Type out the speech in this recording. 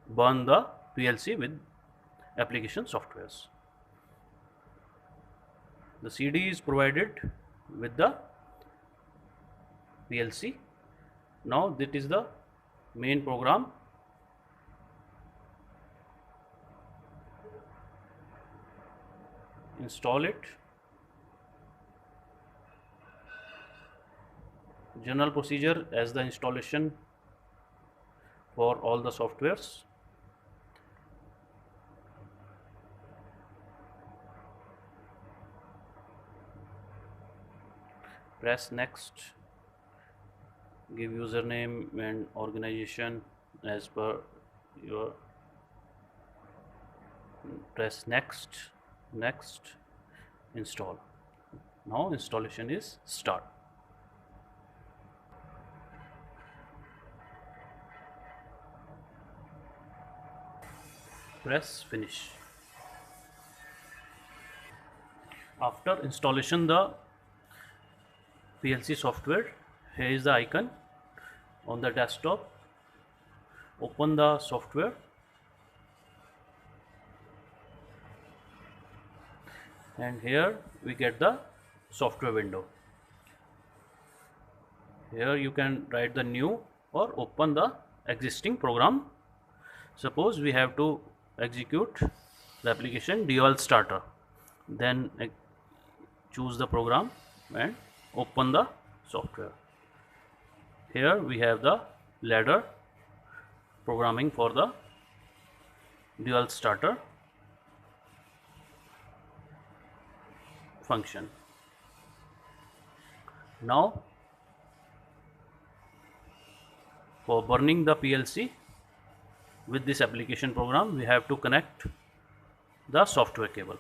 burn the PLC with application softwares. The CD is provided with the PLC. Now that is the main program. Install it. General procedure as the installation for all the softwares. Press next. Give username and organization as per your. Press next. Install. Now installation is start. Press finish. After installation the PLC software, here is the icon on the desktop. Open the software. And here we get the software window. Here you can write the new or open the existing program. Suppose we have to execute the application dual starter, then choose the program and open the software. Here we have the ladder programming for the dual starter function. Now for burning the PLC with this application program, we have to connect the software cable.